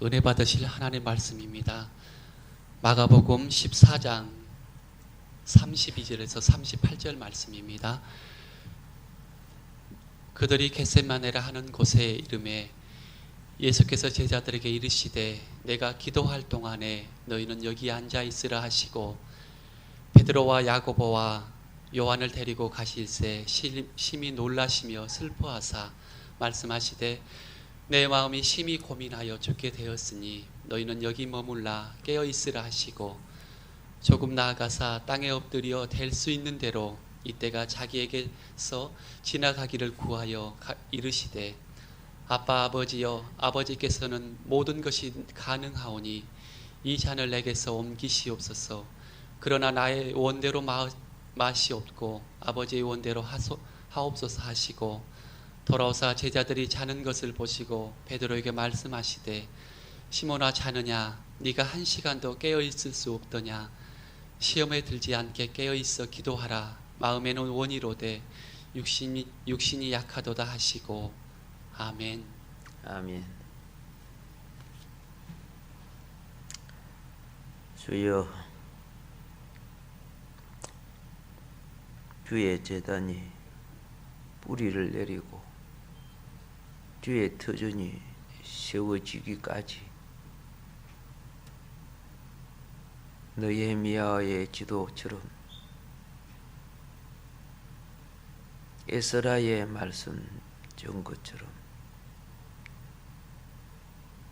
은혜 받으실 하나님의 말씀입니다. 마가복음 14장 32절에서 38절 말씀입니다. 그들이 겟세마네라 하는 곳에 이름에 예수께서 제자들에게 이르시되 내가 기도할 동안에 너희는 여기 앉아 있으라 하시고 베드로와 야고보와 요한을 데리고 가실새 심히 놀라시며 슬퍼하사 말씀하시되 내 마음이 심히 고민하여 죽게 되었으니 너희는 여기 머물라 깨어 있으라 하시고 조금 나아가사 땅에 엎드려 될 수 있는 대로 이때가 자기에게서 지나가기를 구하여 이르시되 아빠 아버지여 아버지께서는 모든 것이 가능하오니 이 잔을 내게서 옮기시옵소서. 그러나 나의 원대로 맛이 없고 아버지의 원대로 하옵소서 하시고 돌아오사 제자들이 자는 것을 보시고 베드로에게 말씀하시되 시몬아 자느냐 네가 한 시간도 깨어 있을 수 없더냐 시험에 들지 않게 깨어 있어 기도하라 마음에는 원이로되 육신이 약하도다 하시고 아멘. 아멘. 주여, 주의 제단이 뿌리를 내리고 주의 터전이 세워지기까지 느헤미야의 지도처럼 에스라의 말씀 전 것처럼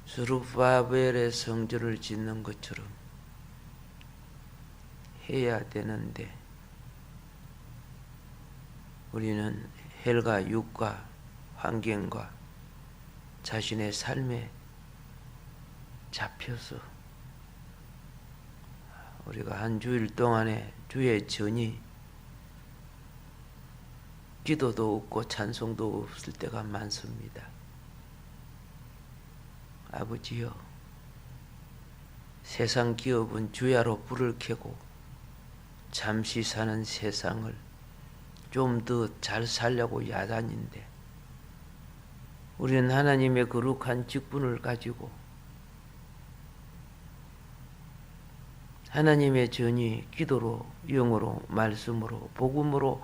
스룹바벨의 성전을 짓는 것처럼 해야 되는데 우리는 헬과 육과 환경과 자신의 삶에 잡혀서 우리가 한 주일 동안에 주의 전이 기도도 없고 찬송도 없을 때가 많습니다. 아버지여, 세상 기업은 주야로 불을 켜고 잠시 사는 세상을 좀 더 잘 살려고 야단인데 우리는 하나님의 거룩한 직분을 가지고 하나님의 전이 기도로, 영으로, 말씀으로, 복음으로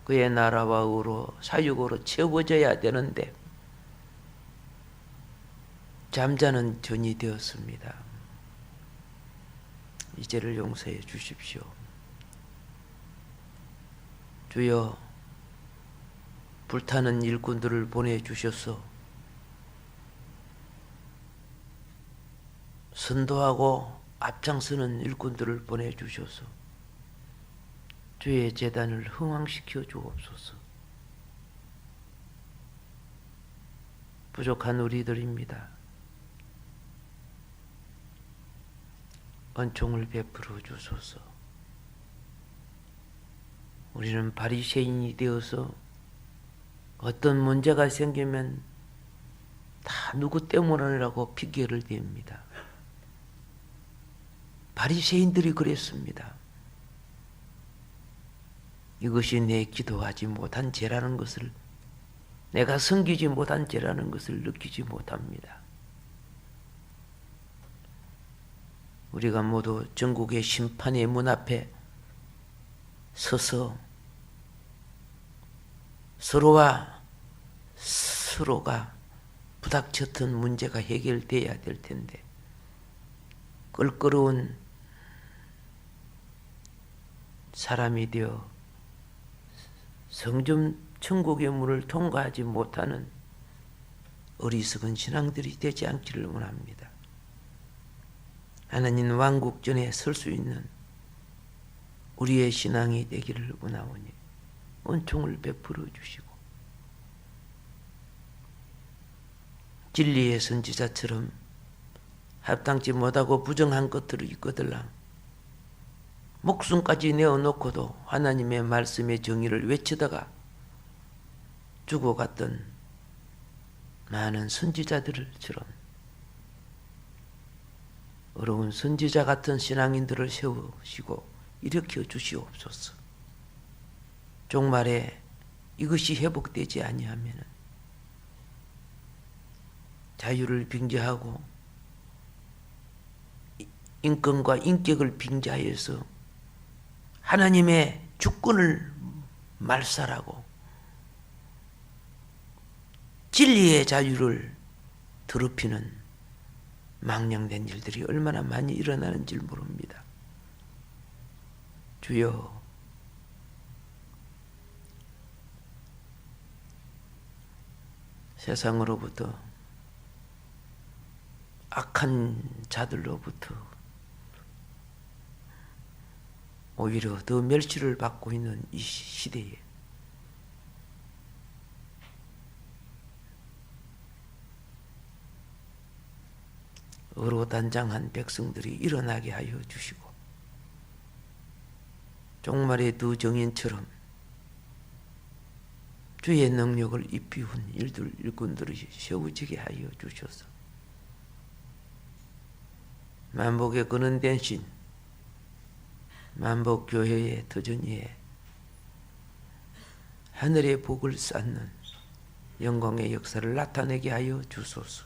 그의 나라와 의로, 사육으로 채워져야 되는데 잠자는 전이 되었습니다. 이 죄를 용서해 주십시오. 주여, 불타는 일꾼들을 보내주셔서 선도하고 앞장서는 일꾼들을 보내주셔서 주의 제단을 흥왕시켜 주옵소서. 부족한 우리들입니다. 은총을 베풀어 주소서. 우리는 바리새인이 되어서 어떤 문제가 생기면 다 누구 때문이라고 핑계를 댑니다. 바리새인들이 그랬습니다. 이것이 내 기도하지 못한 죄라는 것을, 내가 섬기지 못한 죄라는 것을 느끼지 못합니다. 우리가 모두 전국의 심판의 문 앞에 서서 서로와 서로가 부닥쳤던 문제가 해결돼야 될 텐데 껄끄러운 사람이 되어 성전 천국의 문을 통과하지 못하는 어리석은 신앙들이 되지 않기를 원합니다. 하나님 왕국 전에 설 수 있는 우리의 신앙이 되기를 원하오니 은총을 베풀어 주시고 진리의 선지자처럼 합당치 못하고 부정한 것들을 있거들랑 목숨까지 내어놓고도 하나님의 말씀의 정의를 외치다가 죽어갔던 많은 선지자들처럼 어려운 선지자 같은 신앙인들을 세우시고 일으켜 주시옵소서. 종말에 이것이 회복되지 아니하면 자유를 빙자하고 인권과 인격을 빙자해서 하나님의 주권을 말살하고 진리의 자유를 더럽히는 망령된 일들이 얼마나 많이 일어나는지 모릅니다. 주여, 세상으로부터 악한 자들로부터 오히려 더 멸시를 받고 있는 이 시대에 의로단장한 백성들이 일어나게 하여 주시고 종말의 두 정인처럼 주의 능력을 입히운 일꾼들이 세워지게 하여 주셔서 만복의 근원된 신 만복교회의 터전 위에 하늘의 복을 쌓는 영광의 역사를 나타내게 하여 주소서.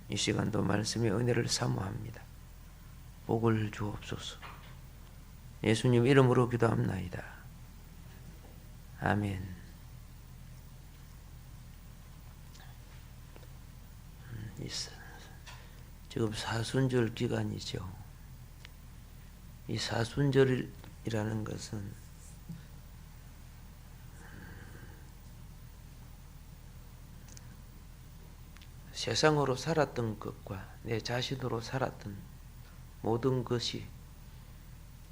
이 시간도 말씀의 은혜를 사모합니다. 복을 주옵소서. 예수님 이름으로 기도합나이다. 아멘. 지금 사순절 기간이죠. 이 사순절이라는 것은 세상으로 살았던 것과 내 자신으로 살았던 모든 것이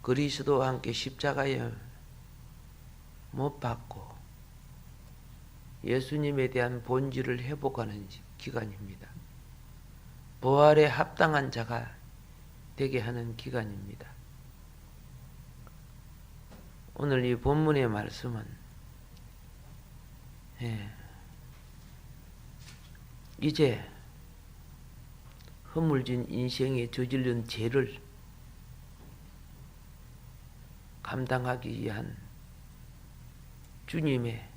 그리스도와 함께 십자가에 못 박고 예수님에 대한 본질을 회복하는 기간입니다. 부활에 합당한 자가 되게 하는 기간입니다. 오늘 이 본문의 말씀은 이제 허물진 인생에 저지른 죄를 감당하기 위한 주님의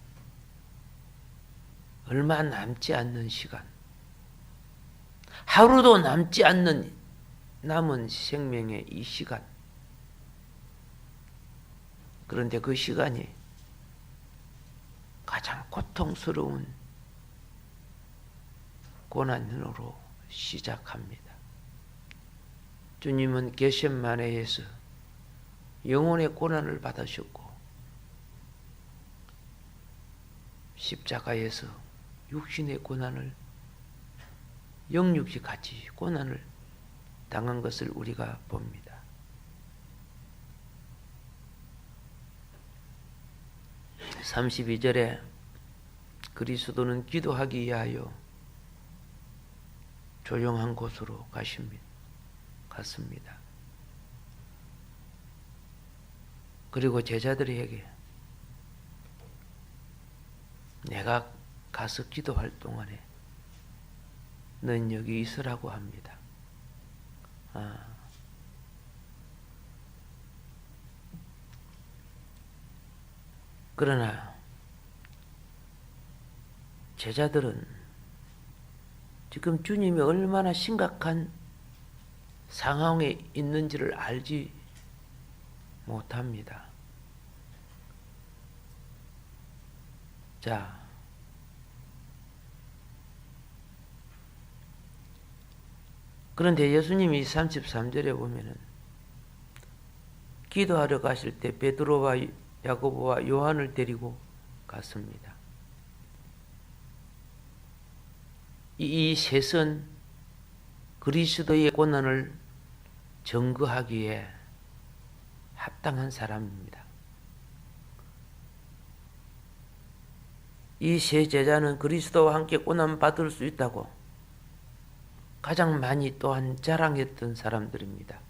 얼마 남지 않는 시간, 하루도 남지 않는 남은 생명의 이 시간, 그런데 그 시간이 가장 고통스러운 고난으로 시작합니다. 주님은 겟세마네에서 영혼의 고난을 받으셨고 십자가에서 육신의 고난을 영육이 같이 고난을 당한 것을 우리가 봅니다. (32절에) 그리스도는 기도하기 위하여 조용한 곳으로 갔습니다. 그리고 제자들에게 내가 가서 기도할 동안에 넌 여기 있으라고 합니다. 그러나 제자들은 지금 주님이 얼마나 심각한 상황에 있는지를 알지 못합니다. 자, 그런데 예수님이 33절에 보면은 기도하러 가실 때 베드로와 야고보와 요한을 데리고 갔습니다. 이 셋은 그리스도의 고난을 증거하기에 합당한 사람입니다. 이 세 제자는 그리스도와 함께 고난 받을 수 있다고 가장 많이 또한 자랑했던 사람들입니다.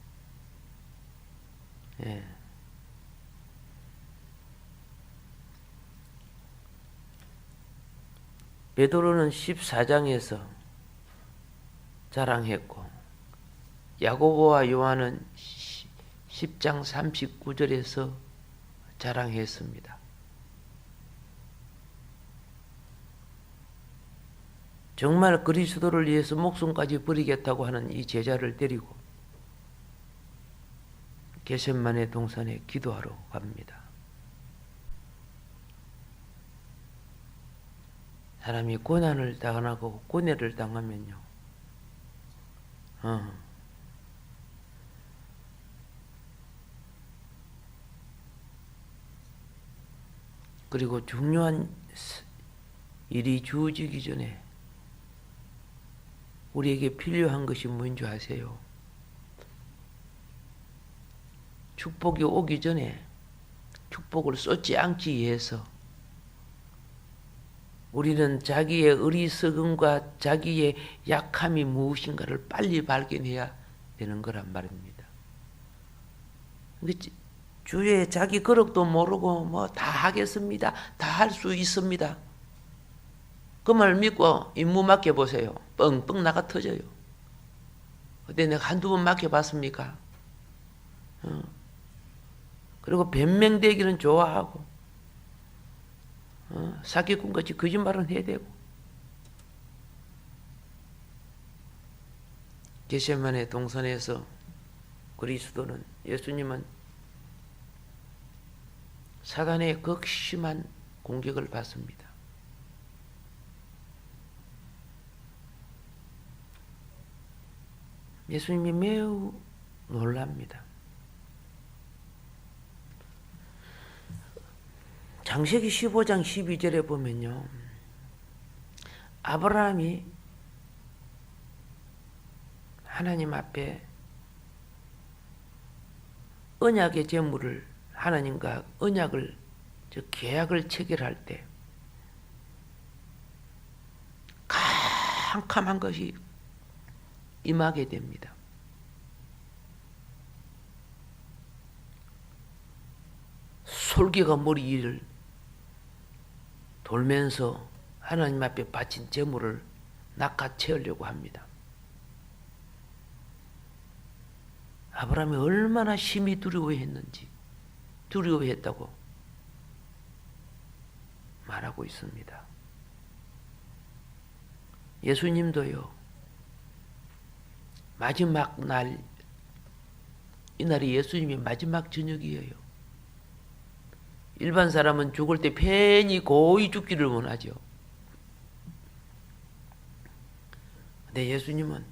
베드로는 14장에서 자랑했고 야고보와 요한은 10장 39절에서 자랑했습니다. 정말 그리스도를 위해서 목숨까지 버리겠다고 하는 이 제자를 데리고 겟세마네 동산에 기도하러 갑니다. 사람이 고난을 당하고 고뇌를 당하면요, 그리고 중요한 일이 주어지기 전에 우리에게 필요한 것이 뭔지 아세요? 축복이 오기 전에 축복을 쏟지 않기 위해서 우리는 자기의 어리석음과 자기의 약함이 무엇인가를 빨리 발견해야 되는 거란 말입니다. 주위에 자기 거룩도 모르고 뭐 다 하겠습니다. 다 할 수 있습니다. 그 말 믿고 임무 맡겨보세요. 뻥뻥 나가 터져요. 근데 내가 한두 번 맡겨봤습니까? 그리고 변명되기는 좋아하고 사기꾼같이 거짓말은 해야 되고. 겟세마네 동산에서 그리스도는, 예수님은 사단의 극심한 공격을 받습니다. 예수님이 매우 놀랍니다. 창세기 15장 12절에 보면요, 아브라함이 하나님 앞에 언약의 제물을, 하나님과 언약을, 즉 계약을 체결할 때 캄캄한 것이 임하게 됩니다. 솔개가 머리 위를 돌면서 하나님 앞에 바친 제물을 낚아채우려고 합니다. 아브라함이 얼마나 심히 두려워했다고 말하고 있습니다. 예수님도요, 마지막 날, 이날이 예수님의 마지막 저녁이에요. 일반 사람은 죽을 때 편히 고이 죽기를 원하죠. 근데 예수님은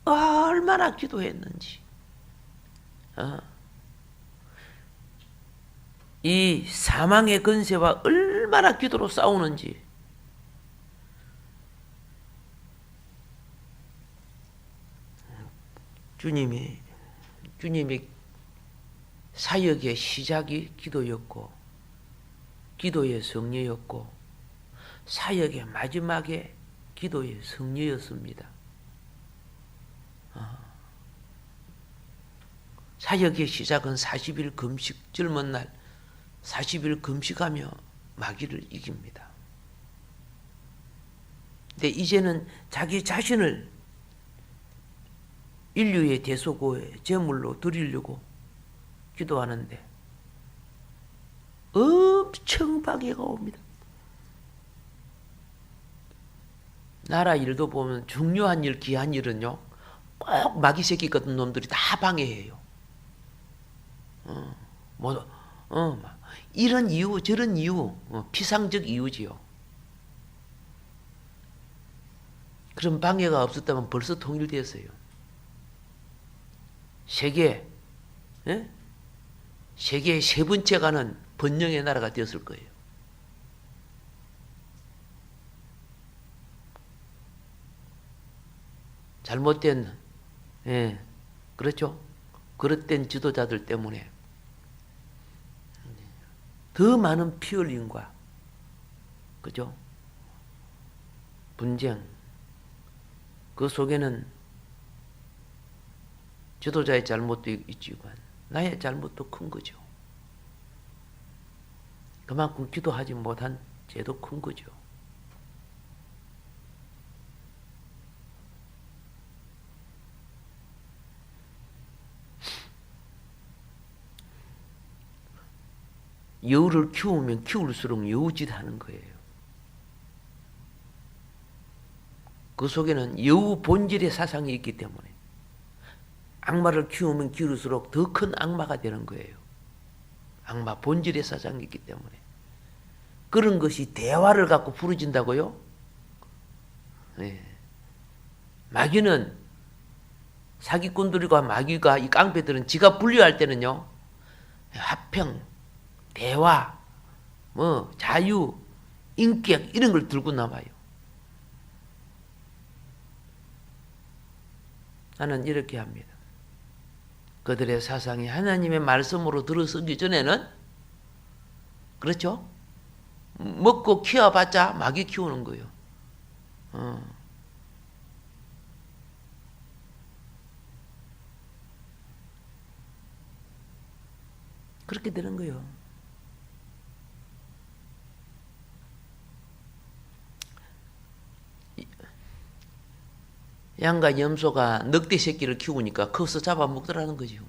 얼마나 기도했는지, 이 사망의 권세와 얼마나 기도로 싸우는지, 주님이 사역의 시작이 기도였고, 기도의 성례였고, 사역의 마지막에 기도의 성례였습니다. 사역의 시작은 40일 금식, 젊은 날 40일 금식하며 마귀를 이깁니다. 근데 이제는 자기 자신을 인류의 대속의 제물로 드리려고 기도하는데 엄청 방해가 옵니다. 나라 일도 보면 중요한 일, 귀한 일은요, 꼭 마귀 새끼 같은 놈들이 다 방해해요. 이런 이유, 저런 이유, 피상적 이유지요. 그런 방해가 없었다면 벌써 통일됐어요. 세계의 세 번째 가는 번영의 나라가 되었을 거예요. 잘못된, 그렇죠? 그릇된 지도자들 때문에 더 많은 피 흘림과, 그죠? 분쟁, 그 속에는 지도자의 잘못도 있지만 나의 잘못도 큰 거죠. 그만큼 기도하지 못한 죄도 큰 거죠. 여우를 키우면 키울수록 여우짓 하는 거예요. 그 속에는 여우 본질의 사상이 있기 때문에 악마를 키우면 키울수록 더 큰 악마가 되는 거예요. 악마 본질의 사상이 있기 때문에. 그런 것이 대화를 갖고 부러진다고요? 네. 마귀는, 사기꾼들과 마귀가, 이 깡패들은 지가 분류할 때는요, 화평, 대화, 자유, 인격 이런 걸 들고 나와요. 나는 이렇게 합니다. 그들의 사상이 하나님의 말씀으로 들어서기 전에는, 그렇죠? 먹고 키워봤자 마귀 키우는 거예요. 그렇게 되는 거예요. 양과 염소가 늑대 새끼를 키우니까 커서 잡아먹더라는 거죠.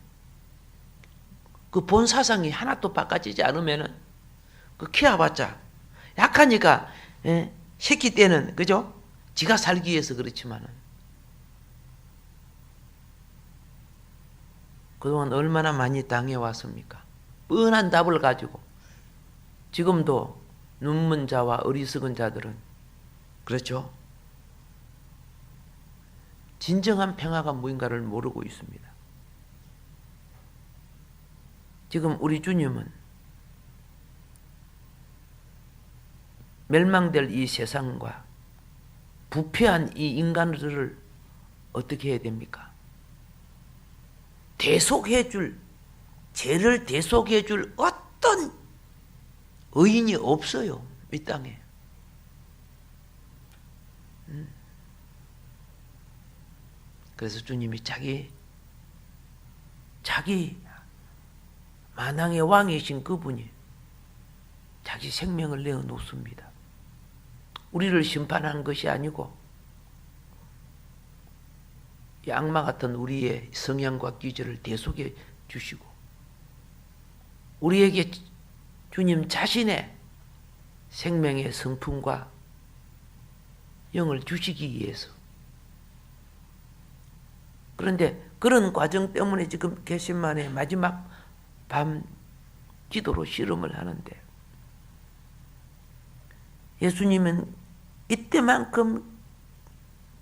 그 본 사상이 하나도 바꿔지지 않으면은 그 키워봤자 약하니까 새끼 때는 그죠? 지가 살기 위해서 그렇지만은 그동안 얼마나 많이 당해왔습니까? 뻔한 답을 가지고 지금도 눈먼 자와 어리석은 자들은 그렇죠? 진정한 평화가 무인가를 모르고 있습니다. 지금 우리 주님은 멸망될 이 세상과 부패한 이 인간들을 어떻게 해야 됩니까? 대속해줄, 죄를 대속해줄 어떤 의인이 없어요. 이 땅에. 그래서 주님이 자기 만왕의 왕이신 그분이 자기 생명을 내어 놓습니다. 우리를 심판하는 것이 아니고 이 악마 같은 우리의 성향과 기질을 대속해 주시고 우리에게 주님 자신의 생명의 성품과 영을 주시기 위해서. 그런데 그런 과정 때문에 지금 겟세마네 마지막 밤 기도로 실험을 하는데 예수님은 이때만큼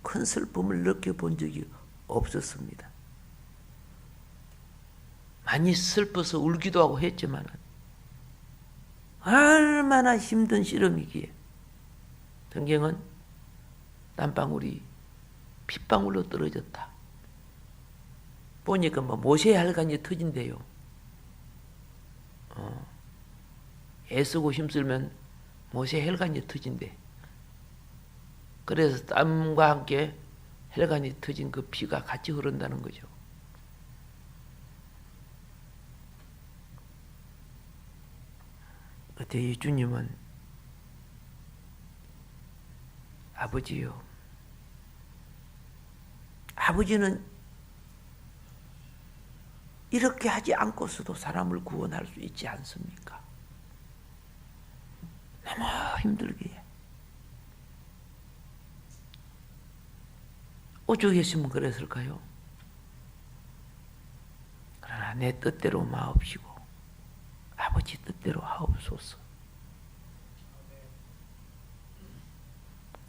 큰 슬픔을 느껴본 적이 없었습니다. 많이 슬퍼서 울기도 하고 했지만 얼마나 힘든 실험이기에 성경은 땀방울이 핏방울로 떨어졌다. 보니까 모세의 혈관이 터진대요. 애쓰고 힘쓰면 모세의 혈관이 터진대. 그래서 땀과 함께 혈관이 터진 그 피가 같이 흐른다는 거죠. 그때 이 주님은 아버지요. 아버지는 이렇게 하지 않고서도 사람을 구원할 수 있지 않습니까? 너무 힘들게. 오죽했으면 그랬을까요? 그러나 내 뜻대로 마옵시고 아버지 뜻대로 하옵소서.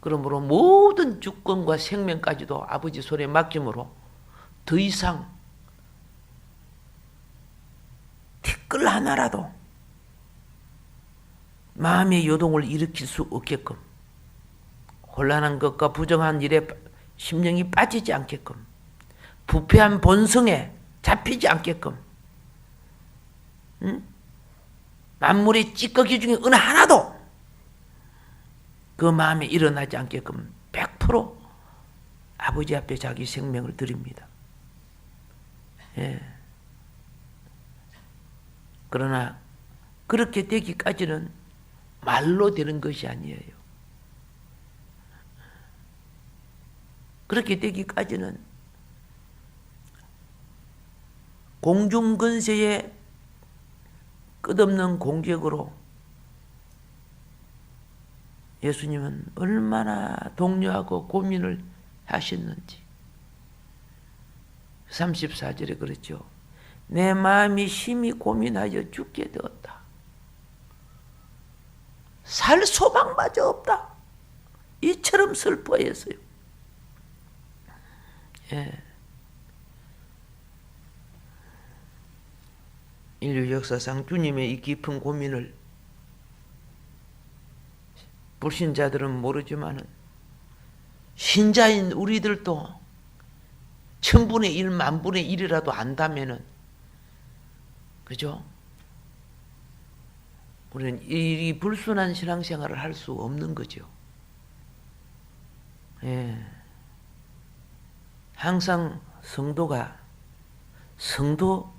그러므로 모든 주권과 생명까지도 아버지 손에 맡김으로 더 이상 티끌 하나라도 마음의 요동을 일으킬 수 없게끔 혼란한 것과 부정한 일에 심령이 빠지지 않게끔 부패한 본성에 잡히지 않게끔 만물의 찌꺼기 중에 어느 하나도 그 마음에 일어나지 않게끔 100% 아버지 앞에 자기 생명을 드립니다. 예. 그러나 그렇게 되기까지는 말로 되는 것이 아니에요. 그렇게 되기까지는 공중근세의 끝없는 공격으로 예수님은 얼마나 독려하고 고민을 하셨는지 34절에 그랬죠. 내 마음이 심히 고민하여 죽게 되었다. 살 소망마저 없다. 이처럼 슬퍼했어요. 예. 인류 역사상 주님의 이 깊은 고민을 불신자들은 모르지만은 신자인 우리들도 1000분의 1, 10,000분의 1이라도 안다면은, 그죠? 우리는 이 불순한 신앙생활을 할 수 없는 거죠. 예. 항상 성도가 성도로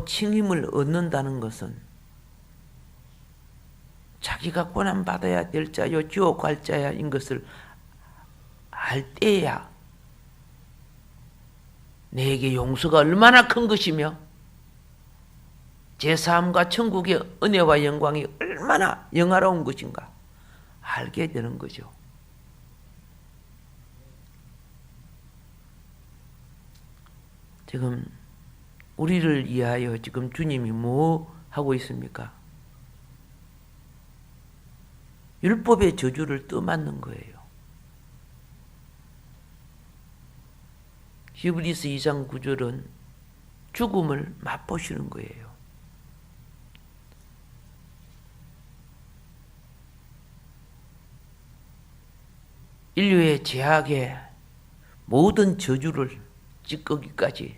칭임을 얻는다는 것은 자기가 고난받아야 될 자요, 지옥 갈 자야인 것을 알 때야 내게 용서가 얼마나 큰 것이며 제사함과 천국의 은혜와 영광이 얼마나 영화로운 것인가 알게 되는 거죠. 지금 우리를 위하여 지금 주님이 뭐 하고 있습니까? 율법의 저주를 떠맡는 거예요. 히브리서 2장 9절은 죽음을 맛보시는 거예요. 인류의 죄악의 모든 저주를 찌꺼기까지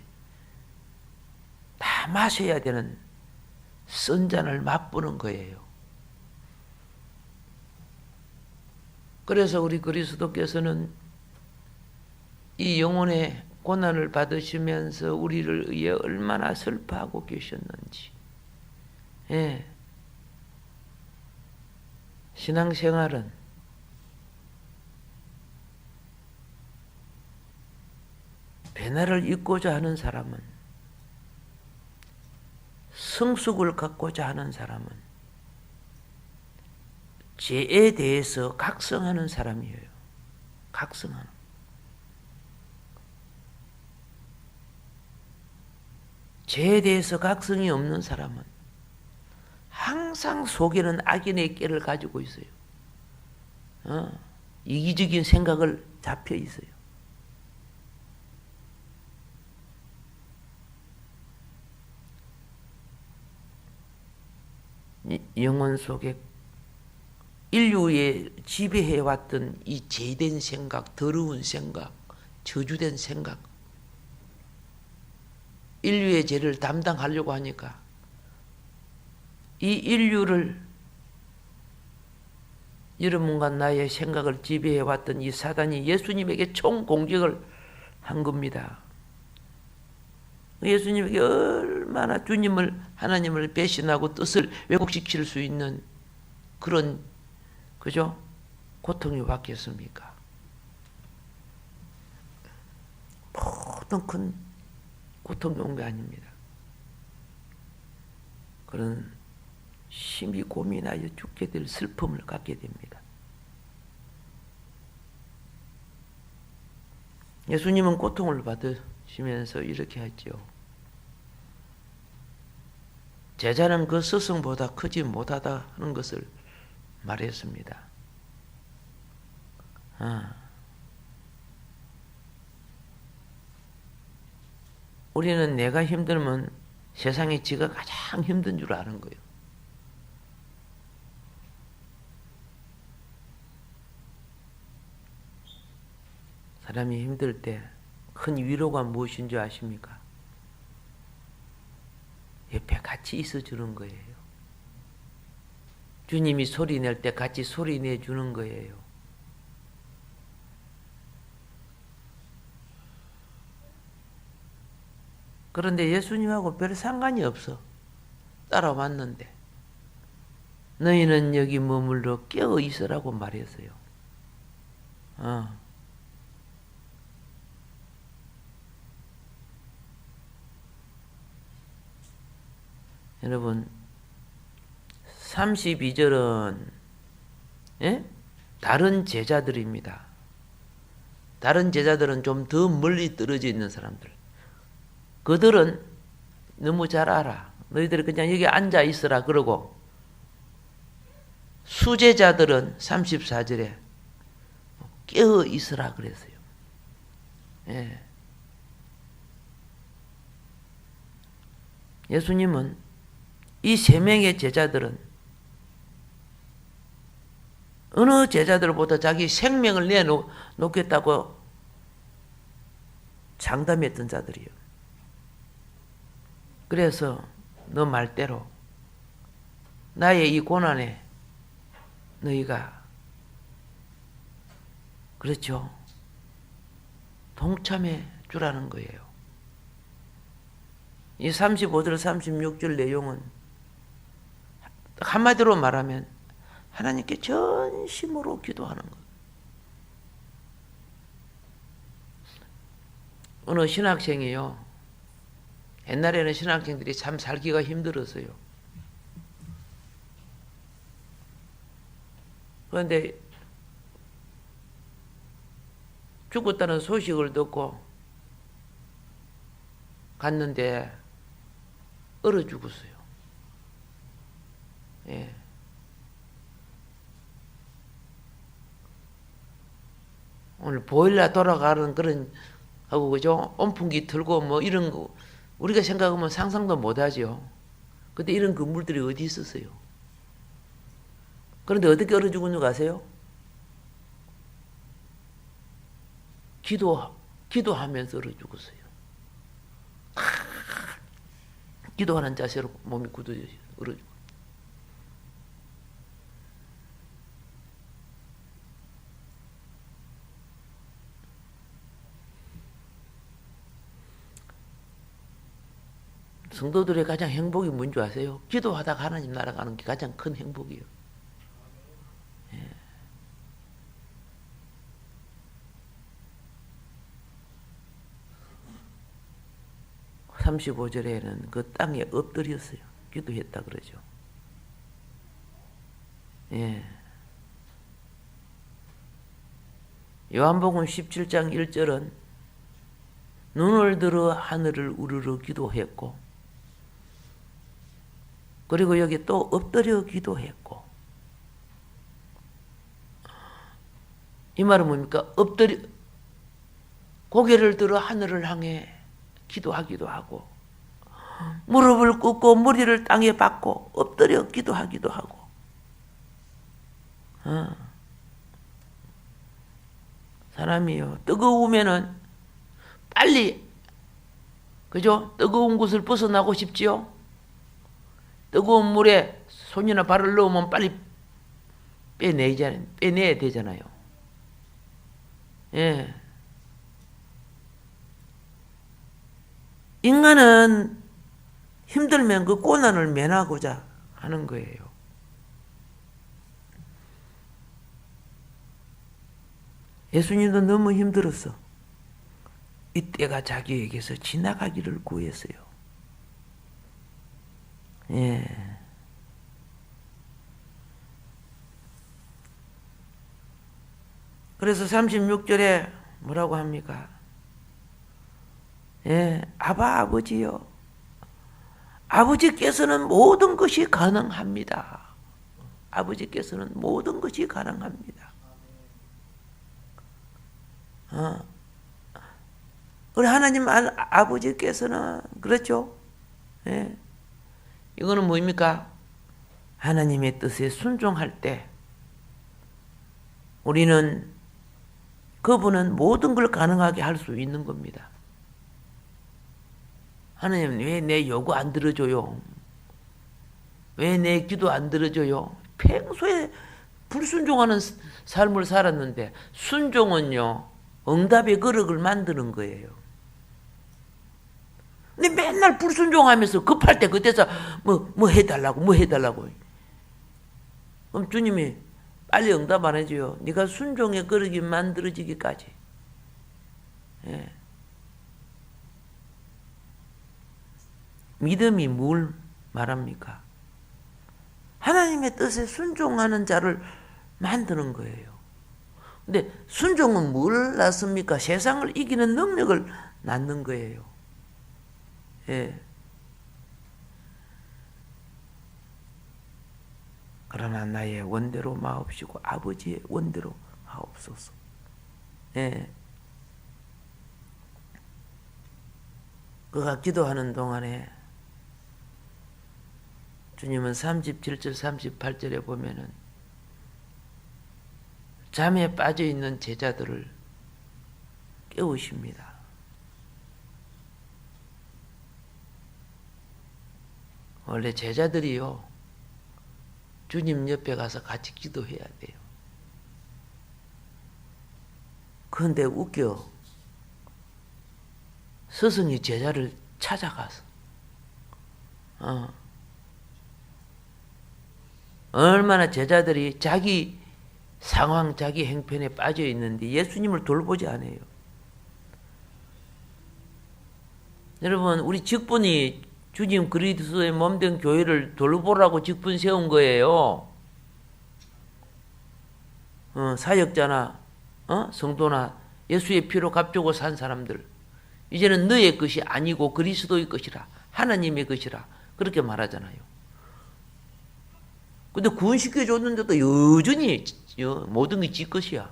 다 마셔야 되는 선잔을 맛보는 거예요. 그래서 우리 그리스도께서는 이 영혼의 고난을 받으시면서 우리를 위해 얼마나 슬퍼하고 계셨는지. 예. 신앙생활은 변화를 잊고자 하는 사람은, 성숙을 갖고자 하는 사람은 죄에 대해서 각성하는 사람이에요. 각성하는. 죄에 대해서 각성이 없는 사람은 항상 속에는 악인의 깨를 가지고 있어요. 이기적인 생각을 잡혀 있어요. 영혼 속에 인류에 지배해왔던 이 죄된 생각, 더러운 생각, 저주된 생각, 인류의 죄를 담당하려고 하니까 이 인류를, 여러분과 나의 생각을 지배해왔던 이 사단이 예수님에게 총공격을 한 겁니다. 예수님에게 얼마나 주님을, 하나님을 배신하고 뜻을 왜곡시킬 수 있는 그런, 그죠? 고통이 왔겠습니까? 모든 큰 고통이 온 게 아닙니다. 그런 심히 고민하여 죽게 될 슬픔을 갖게 됩니다. 예수님은 고통을 받으시면서 이렇게 했죠. 제자는 그 스승보다 크지 못하다 하는 것을 말했습니다. 우리는 내가 힘들면 세상에 지가 가장 힘든 줄 아는 거예요. 사람이 힘들 때 큰 위로가 무엇인 줄 아십니까? 옆에 같이 있어주는 거예요. 주님이 소리 낼 때 같이 소리 내주는 거예요. 그런데 예수님하고 별 상관이 없어. 따라왔는데 너희는 여기 머물러 깨어 있으라고 말했어요. 여러분 32절은 다른 제자들입니다. 다른 제자들은 좀 더 멀리 떨어져 있는 사람들. 그들은 너무 잘 알아. 너희들이 그냥 여기 앉아 있으라 그러고, 수제자들은 34절에 깨어 있으라 그랬어요. 예. 예수님은 이 세 명의 제자들은 어느 제자들보다 자기 생명을 내놓겠다고 장담했던 자들이요. 그래서 너 말대로 나의 이 고난에 너희가 그렇죠. 동참해 주라는 거예요. 이 35절 36절 내용은 한마디로 말하면 하나님께 전심으로 기도하는 것. 어느 신학생이요. 옛날에는 신학생들이 참 살기가 힘들었어요. 그런데 죽었다는 소식을 듣고 갔는데 얼어 죽었어요. 예. 오늘 보일러 돌아가는 그런 하고 그죠? 온풍기 틀고 뭐 이런 거 우리가 생각하면 상상도 못하죠. 근데 이런 건물들이 어디 있었어요? 그런데 어떻게 얼어 죽은 줄 아세요? 기도하면서 얼어 죽었어요. 기도하는 자세로 몸이 굳어져요. 얼어 죽어. 성도들의 가장 행복이 뭔지 아세요? 기도하다가 하나님 나라 가는 게 가장 큰 행복이에요. 예. 35절에는 그 땅에 엎드렸어요. 기도했다 그러죠. 예. 요한복음 17장 1절은 눈을 들어 하늘을 우르르 기도했고, 그리고 여기 또 엎드려 기도했고. 이 말은 뭡니까? 고개를 들어 하늘을 향해 기도하기도 하고, 무릎을 꿇고 머리를 땅에 박고 엎드려 기도하기도 하고. 사람이요, 뜨거우면은 빨리, 그죠? 뜨거운 곳을 벗어나고 싶지요? 뜨거운 물에 손이나 발을 넣으면 빨리 빼내야 되잖아요. 예. 인간은 힘들면 그 고난을 면하고자 하는 거예요. 예수님도 너무 힘들었어. 이때가 자기에게서 지나가기를 구했어요. 예. 그래서 36절에 뭐라고 합니까? 예, 아버지요. 아버지께서는 모든 것이 가능합니다. 아버지께서는 모든 것이 가능합니다. 우리 하나님 아버지께서는 그렇죠? 예. 이거는 뭐입니까? 하나님의 뜻에 순종할 때 우리는 그분은 모든 걸 가능하게 할 수 있는 겁니다. 하나님 왜 내 요구 안 들어줘요? 왜 내 기도 안 들어줘요? 평소에 불순종하는 삶을 살았는데 순종은요 응답의 그릇을 만드는 거예요. 근데 맨날 불순종하면서 급할 때 그때서 뭐 해달라고. 그럼 주님이 빨리 응답 안 해줘요. 네가 순종의 그릇이 만들어지기까지. 예. 믿음이 뭘 말합니까? 하나님의 뜻에 순종하는 자를 만드는 거예요. 근데 순종은 뭘 낳습니까? 세상을 이기는 능력을 낳는 거예요. 예. 그러나 나의 원대로 마옵시고 아버지의 원대로 하옵소서. 예. 그가 기도하는 동안에 주님은 37절 38절에 보면은 잠에 빠져 있는 제자들을 깨우십니다. 원래 제자들이요, 주님 옆에 가서 같이 기도해야 돼요. 그런데 웃겨. 스승이 제자를 찾아가서 얼마나 제자들이 자기 상황, 자기 행편에 빠져 있는데 예수님을 돌보지 않아요. 여러분, 우리 직분이 주님 그리스도의 몸된 교회를 돌보라고 직분 세운 거예요. 사역자나 성도나 예수의 피로 값주고 산 사람들, 이제는 너의 것이 아니고 그리스도의 것이라, 하나님의 것이라 그렇게 말하잖아요. 근데 구원시켜 줬는데도 여전히 모든 게 지 것이야.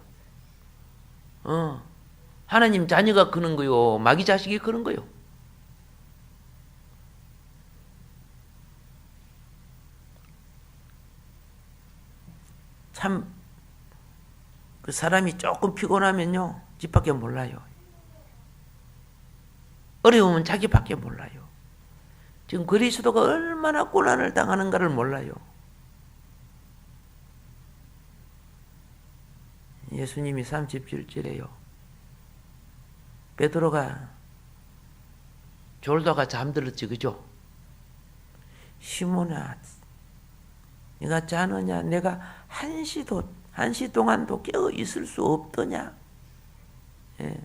하나님 자녀가 그런 거요, 마귀 자식이 그런 거요. 참, 그 사람이 조금 피곤하면요, 집 밖에 몰라요. 어려우면 자기밖에 몰라요. 지금 그리스도가 얼마나 고난을 당하는가를 몰라요. 예수님이 37절에요. 베드로가 졸다가 잠들었지, 그죠? 시몬아, 네가 자느냐? 내가 한시 동안도 깨어 있을 수 없더냐? 예.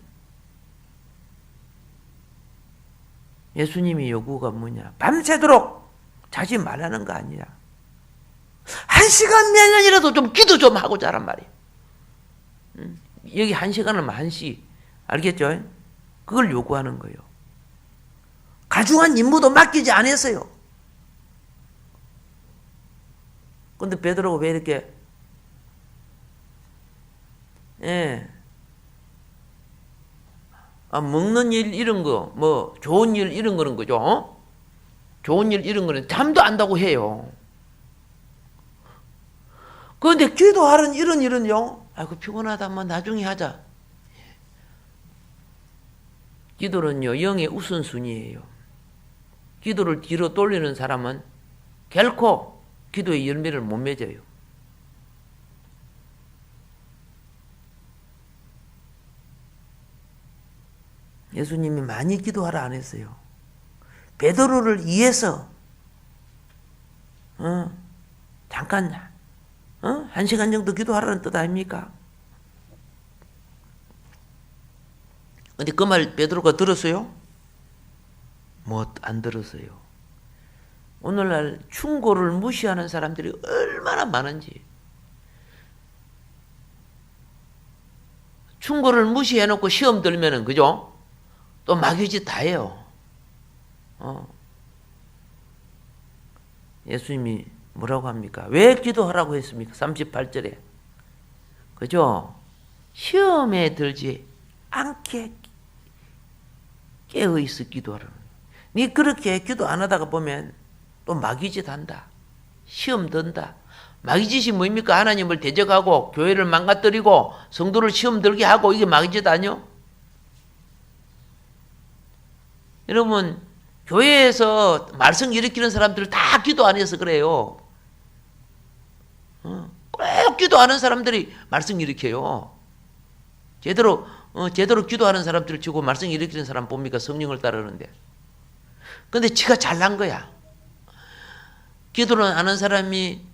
예수님이 요구가 뭐냐? 밤새도록 자지 말라는 거 아니야. 1시간 내년이라도 좀 기도 좀 하고 자란 말이야. 여기 1시간은 1시. 알겠죠? 그걸 요구하는 거예요. 가중한 임무도 맡기지 않았어요. 근데 베드로가 왜 이렇게, 먹는 일 이런 거, 좋은 일 이런 거는 거죠. 좋은 일 이런 거는 잠도 안다고 해요. 그런데 기도하는 이런 일은요, 아이고 피곤하다, 나중에 하자. 기도는요, 영의 우선순위예요. 기도를 뒤로 돌리는 사람은 결코 기도의 열매를 못 맺어요. 예수님이 많이 기도하라 안 했어요. 베드로를 위해서 잠깐 1시간 정도 기도하라는 뜻 아닙니까? 근데 그 말 베드로가 들었어요? 안 들었어요. 오늘날 충고를 무시하는 사람들이 얼마나 많은지. 충고를 무시해놓고 시험 들면은, 그죠? 또 마귀짓 다 해요. 예수님이 뭐라고 합니까? 왜 기도하라고 했습니까? 38절에. 그죠? 시험에 들지 않게 깨어있어 기도하라는 거예요. 니 그렇게 기도 안 하다가 보면 또 마귀짓 한다. 시험 든다. 마귀짓이 뭡니까? 하나님을 대적하고 교회를 망가뜨리고 성도를 시험 들게 하고, 이게 마귀짓 아니요? 여러분, 교회에서 말씀 일으키는 사람들을 다 기도 안 해서 그래요. 꼭 기도하는 사람들이 말씀 일으켜요. 제대로 기도하는 사람들을 치고 말씀 일으키는 사람 봅니까? 성령을 따르는데. 근데 지가 잘난 거야. 기도를 안 하는 사람이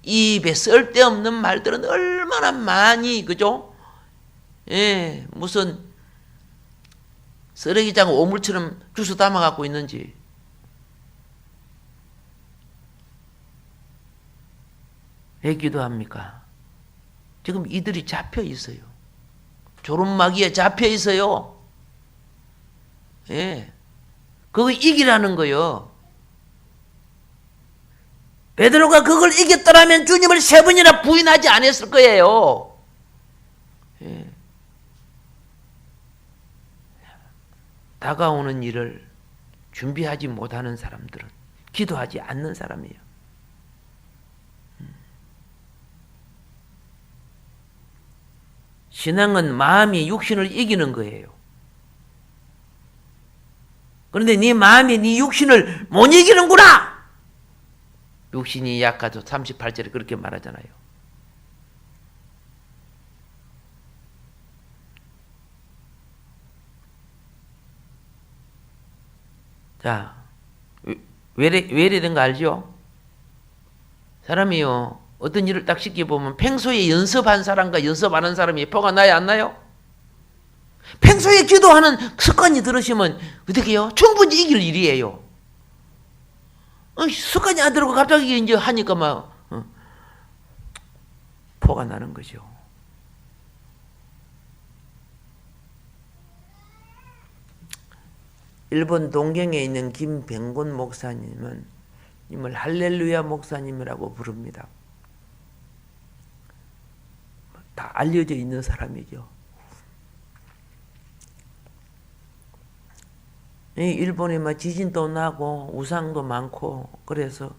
입에 쓸데없는 말들은 얼마나 많이, 그죠? 예, 무슨 쓰레기장 오물처럼 주워 담아갖고 있는지. 왜 기도합니까? 지금 이들이 잡혀 있어요. 조름마귀에 잡혀 있어요. 예. 그거 이기라는 거요. 베드로가 그걸 이겼더라면 주님을 3번이나 부인하지 않았을 거예요. 예. 다가오는 일을 준비하지 못하는 사람들은 기도하지 않는 사람이에요. 신앙은 마음이 육신을 이기는 거예요. 그런데 네 마음이 네 육신을 못 이기는구나. 육신이 약하죠. 38절에 그렇게 말하잖아요. 자, 왜 이래 된 거 알죠? 사람이요, 어떤 일을 딱 시켜보면 평소에 연습한 사람과 연습 안 한 사람이 표가 나요, 안 나요? 평소에 기도하는 습관이 들으시면 어떻게 해요? 충분히 이길 일이에요. 습관이 안 들어가 갑자기 이제 하니까 막 포가 나는 거죠. 일본 동경에 있는 김병곤 목사님은 님을 할렐루야 목사님이라고 부릅니다. 다 알려져 있는 사람이죠. 일본에 막 지진도 나고 우상도 많고 그래서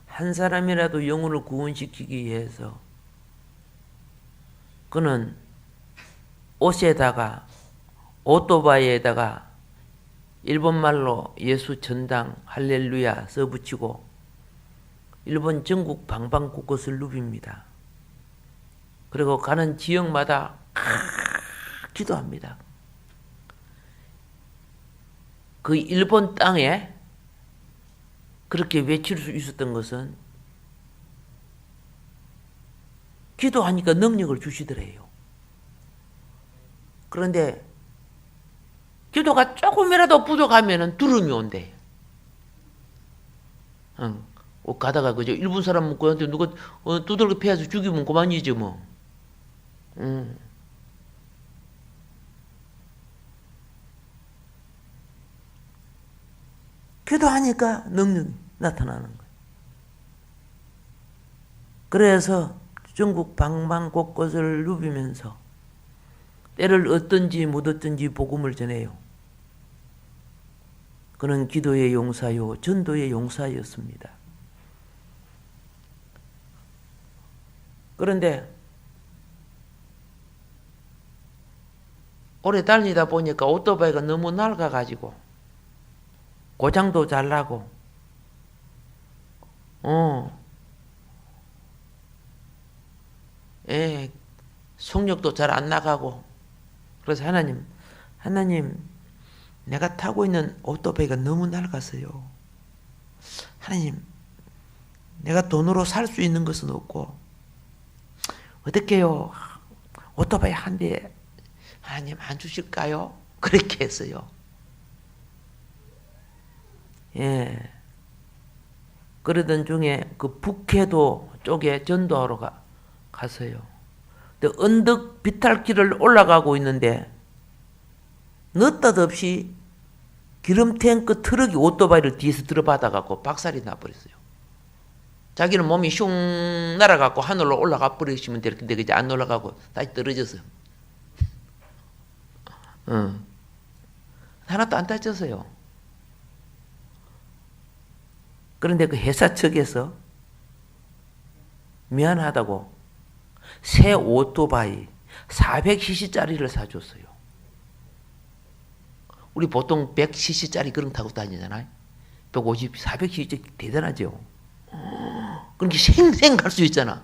한 사람이라도 영혼을 구원시키기 위해서 그는 옷에다가 오토바이에다가 일본말로 예수 전당 할렐루야 써붙이고 일본 전국 방방 곳곳을 누빕니다. 그리고 가는 지역마다 기도합니다. 그 일본 땅에 그렇게 외칠 수 있었던 것은 기도하니까 능력을 주시더래요. 그런데 기도가 조금이라도 부족하면 두려움이 온대. 가다가 그저 일본 사람 그한테 누가 두들겨 패서 죽이면 그만이지 뭐. 기도하니까 능력이 나타나는 거예요. 그래서 전국 방방 곳곳을 누비면서 때를 얻든지 못 얻든지 복음을 전해요. 그는 기도의 용사요 전도의 용사였습니다. 그런데 오래 달리다 보니까 오토바이가 너무 낡아가지고 고장도 잘 나고 속력도 잘 안 나가고 그래서 하나님 내가 타고 있는 오토바이가 너무 낡았어요. 하나님 내가 돈으로 살 수 있는 것은 없고 어떡해요? 오토바이 한 대 하나님 안 주실까요? 그렇게 했어요. 예. 그러던 중에 그 북해도 쪽에 전도하러 갔어요. 근데 언덕 비탈길을 올라가고 있는데 느닷없이 기름 탱크 트럭이 오토바이를 뒤에서 들어받아갖고 박살이 나버렸어요. 자기는 몸이 슝 날아갖고 하늘로 올라가 버리시면 되는데 그게 안 올라가고 다시 떨어졌어요. 하나도 안 다쳤어요. 그런데 그 회사 측에서 미안하다고 새 오토바이 400cc짜리를 사줬어요. 우리 보통 100cc짜리 그런 타고 다니잖아요. 150, 400cc 대단하죠. 그렇게 생생 갈 수 있잖아.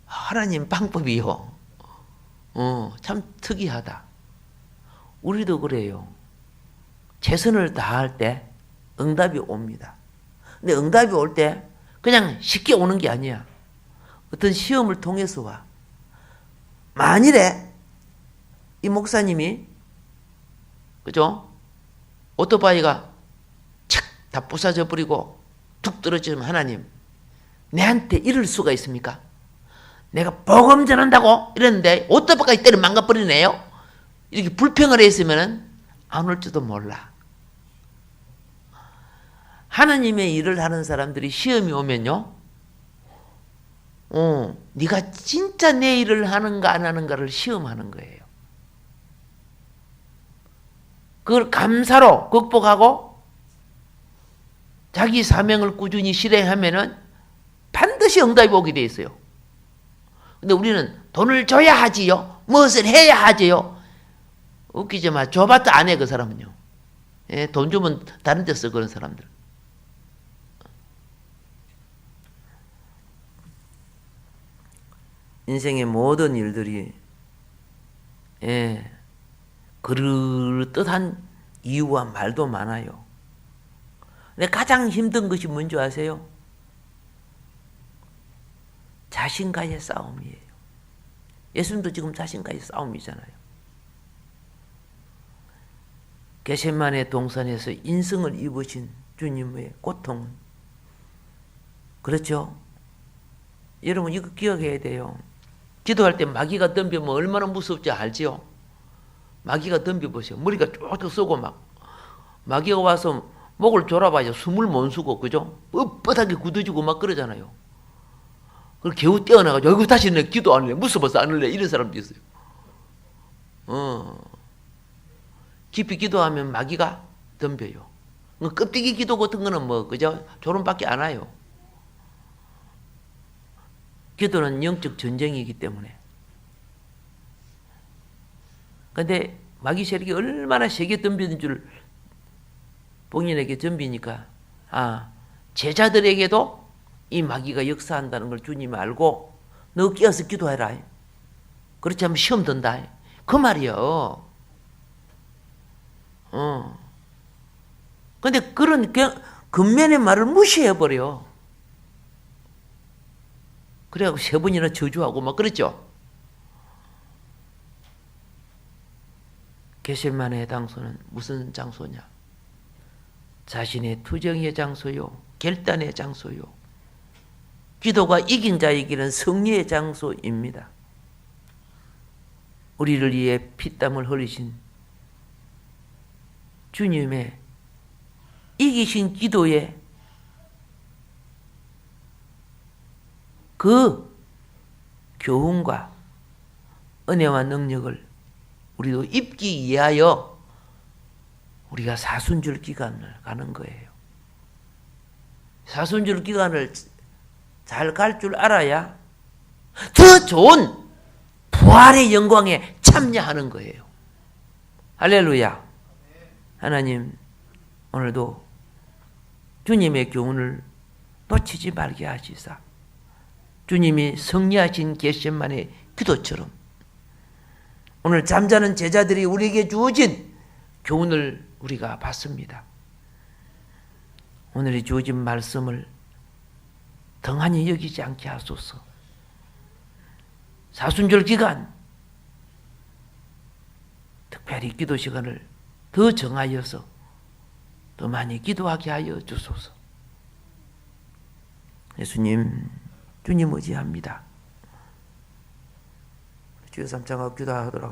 하나님 방법이요. 참 특이하다. 우리도 그래요. 최선을 다할 때 응답이 옵니다. 근데 응답이 올 때 그냥 쉽게 오는 게 아니야. 어떤 시험을 통해서 와. 만일에 이 목사님이 그죠? 오토바이가 착 다 부서져 버리고 툭 떨어지면 하나님 내한테 이럴 수가 있습니까? 내가 복음 전한다고 이랬는데 오토바이가 이때는 망가버리네요. 이렇게 불평을 했으면 안 올지도 몰라. 하느님의 일을 하는 사람들이 시험이 오면요, 네가 진짜 내 일을 하는가 안 하는가를 시험하는 거예요. 그걸 감사로 극복하고 자기 사명을 꾸준히 실행하면은 반드시 응답이 오게 돼 있어요. 근데 우리는 돈을 줘야 하지요, 무엇을 해야 하지요. 웃기지만 줘봤자 안 해, 그 사람은요. 예, 돈 주면 다른 데 써, 그런 사람들. 인생의 모든 일들이 그럴듯한 이유와 말도 많아요. 근데 가장 힘든 것이 뭔지 아세요? 자신과의 싸움이에요. 예수님도 지금 자신과의 싸움이잖아요. 겟세마네 동산에서 인승을 입으신 주님의 고통은, 그렇죠? 여러분 이거 기억해야 돼요. 기도할 때 마귀가 덤비면 얼마나 무섭지 알지요? 마귀가 덤벼보세요. 머리가 쭉 쏘고 막 마귀가 와서 목을 졸아봐야 숨을 못 쉬고, 그죠? 뻣뻣하게 굳어지고 막 그러잖아요. 그걸 겨우 떼어나가지고 여기 다시 내 기도 안 할래, 무서워서 안 할래, 이런 사람도 있어요. 깊이 기도하면 마귀가 덤벼요. 껍데기 기도 같은 거는 뭐 그죠? 졸음밖에 안 와요. 기도는 영적 전쟁이기 때문에. 근데 마귀 세력이 얼마나 세게 덤비는 줄 본인에게 덤비니까, 제자들에게도 이 마귀가 역사한다는 걸 주님이 알고 너 끼어서 기도해라, 그렇지 않으면 시험 든다, 그 말이요. 근데 그런 겉면의 말을 무시해버려. 그래갖고 3번이나 저주하고 막 그랬죠. 겟세마네 장소는 무슨 장소냐? 자신의 투정의 장소요, 결단의 장소요, 기도가 이긴 자에게는 승리의 장소입니다. 우리를 위해 피땀을 흘리신 주님의 이기신 기도의 그 교훈과 은혜와 능력을 우리도 입기 위하여 우리가 사순절 기간을 가는 거예요. 사순절 기간을 잘 갈 줄 알아야 더 좋은 부활의 영광에 참여하는 거예요. 할렐루야. 하나님, 오늘도 주님의 교훈을 놓치지 말게 하시사 주님이 승리하신 겟세마네 기도처럼 오늘 잠자는 제자들이 우리에게 주어진 교훈을 우리가 받습니다. 오늘이 주어진 말씀을 등한히 여기지 않게 하소서. 사순절 기간 특별히 기도 시간을 더 정하여서 더 많이 기도하게 하여 주소서. 예수님, 주님 의지합니다. 주여 삼창하고 기도하도록